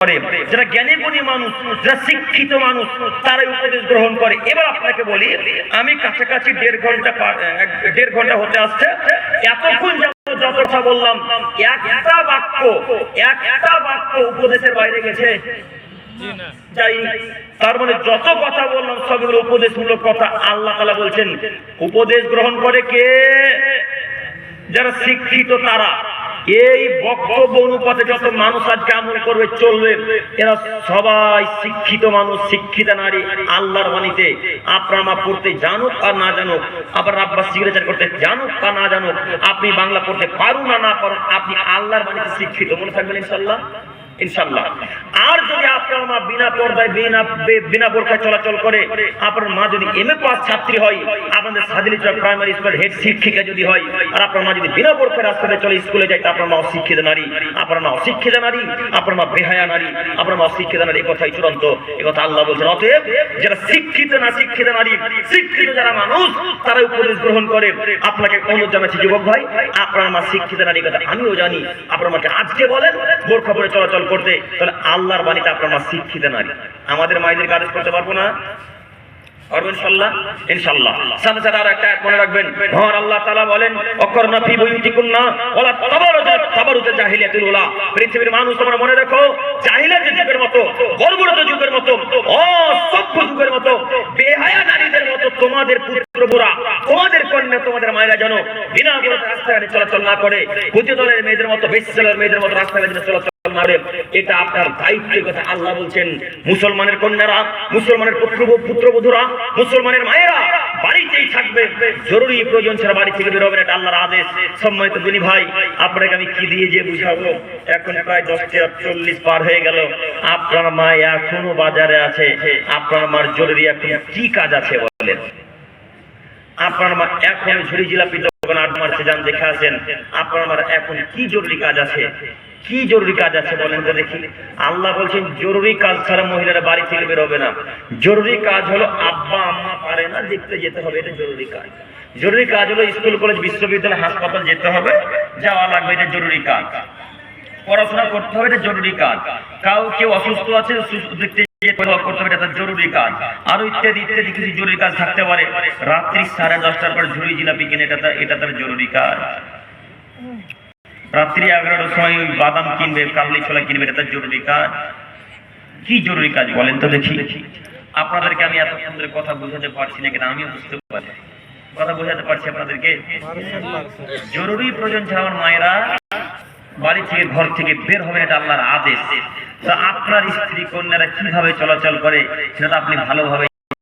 যারা জ্ঞানী গুণী মানুষ, যারা শিক্ষিত মানুষ, তারাই উপদেশ গ্রহণ করে। এবার আপনাকে বলি, আমি কাছাকাছি দেড় ঘন্টা হতে আসছে, এতক্ষণ যত কথা বললাম, একটা বাক্য উপদেশের বাইরে গেছে? তার মানে যত কথা বললাম সবগুলো উপদেশমূলক কথা। আল্লাহ তাআলা বলছেন উপদেশ গ্রহণ করে কে? যারা শিক্ষিত তারা। এই বক্তব্য অনুপাতে যত মানুষ আজকে আমল করবে, চলবে, এরা সবাই শিক্ষিত মানুষ, শিক্ষিত নারী। আল্লাহর বাণীতে আপনার মা পড়তে জানুক আর না জানুক, আপনার আব্বা সিগনেচার করতে জানুক আর না জানুক, আপনি বাংলা পড়তে পারুন আর না পারুন, আপনি আল্লাহর বাণীতে শিক্ষিত। মনে থাকবেন ইনশাআল্লাহ, ইনশাআল্লাহ। আর যদি আপনার মা বিনা পর্দায় বিনা বোরকায় চলাচল করে, আপনার মা যদি এমএ পাস ছাত্রী হয়, আপনাদের সাদিলিচক প্রাইমারি স্কুলের হেড শিক্ষিকা যদি হয়, আর আপনার মা যদি বিনা বোরকায় রাস্তাতে চলে স্কুলে যায়, তা আপনার মা অশিক্ষিত নারী, আপনার মা অশিক্ষিত নারী, আপনার মা বেহায়া নারী, আপনার মা অশিক্ষিত নারী। এই কথাই চূড়ান্ত, এই কথা আল্লাহ বলছেন। অতএব যারা শিক্ষিত না শিক্ষিত নারী, শিক্ষিত যারা মানুষ, তারা উপদেশ গ্রহণ করে। আপনাকে অনুরোধ জানাচ্ছি যুবক ভাই, আপনার মা শিক্ষিত নারী কথা আমিও জানি। আপনার মাকে আজকে বলেন বোরকা পরে চলাচল করতে, তাহলে আল্লাহর বাণীতে আপনার মা শিক্ষিত নারী। আমাদের মায়েদেরকে আদেশ করতে পারবো না? ইনশাআল্লাহ, ইনশাআল্লাহ। সাথে সাথে আর একটা মনে রাখবেন, মহান আল্লাহ তাআলা বলেন অকরনা ফি বুয়ুতিকুন্না ওয়ালা তাবারুজা জাহিলিয়াতুল উলা। পৃথিবীর মানুষ তোমরা মনে রাখো, জাহিলিয়াতের যুগের মতো, বর্বরতা যুগের মতো, অসভ্য যুগের মতো, বেহায়া নারীদের মতো তোমাদের পুত্রবোরা, তোমাদের কন্যা, তোমাদের মায়েরা যেন বিনা বোরকা রাস্তাঘাটে চলাচল না করে, পতিত দলের মেয়েদের মতো, বেশ্যালয়ের মেয়েদের মতো রাস্তাঘাটে চলাচল। এটা আপনার দায়িত্বের কথা আল্লাহ বলছেন। মুসলমানের কন্যারা, মুসলমানের পুত্রবধূরা, মুসলমানের মায়েরা বাড়িতেই থাকবে, জরুরি প্রয়োজন ছাড়া বাড়ি থেকে বের হবেন, এটা আল্লাহর আদেশ। সম্মানিত দিনী ভাই, আপনাকে আমি কি দিয়ে যে বুঝাবো? এখন প্রায় 10:40 পার হয়ে গেল, আপনার মা এখনো বাজারে আছে। আপনার মার জরুরি এখন কি কাজ আছে বলেন? আপনার মা এখন ঝুড়ি জিলাপি দোকান 8 মার্চে যান, দেখে আসেন। আপনার মার এখন কি জরুরি কাজ আছে? কি জরুরি কাজ আছে বলেন তো দেখি? আল্লাহ বলছেন জরুরি কাজ ছাড়া মহিলারা বাড়ি থেকে বের হবে না। জরুরি কাজ হলো আব্বা আম্মা পারে না, দেখতে যেতে হবে, এটা জরুরি কাজ। জরুরি কাজ হলো স্কুল কলেজ বিশ্ববিদ্যালয় হাসপাতাল যেতে হবে, যাওয়া লাগবে, এটা জরুরি কাজ। পড়াশোনা করতে হবে, এটা জরুরি কাজ। কেউ অসুস্থ আছে, দেখতে করতে হবে, এটা জরুরি কাজ। আরো ইত্যাদি ইত্যাদি কিছু জরুরি কাজ থাকতে পারে। রাত্রি 10:30টার পর ঝুড়ি জিলাপি কিনে, এটা তার জরুরি কাজ। রাত্রি 11টার সময় ওই বাদাম কিনবে, কাবলি ছোলা কিনবে, এটা তার জরুরি কাজ। কি জরুরি কাজ বলেন তো দেখি? আপনাদেরকে আমি এতক্ষণ ধরে কথা বোঝাতে পারছি না, কিন্তু আমিও বুঝতে পারছি, কথা বোঝাতে পারছি আপনাদেরকে। জরুরি প্রয়োজন ছাড়া আমার মায়েরা বাড়ি থেকে, ঘর থেকে বের হবে, এটা আল্লাহর আদেশ। তো আপনার স্ত্রী কন্যারা কিভাবে চলাচল করে সেটা আপনি ভালোভাবে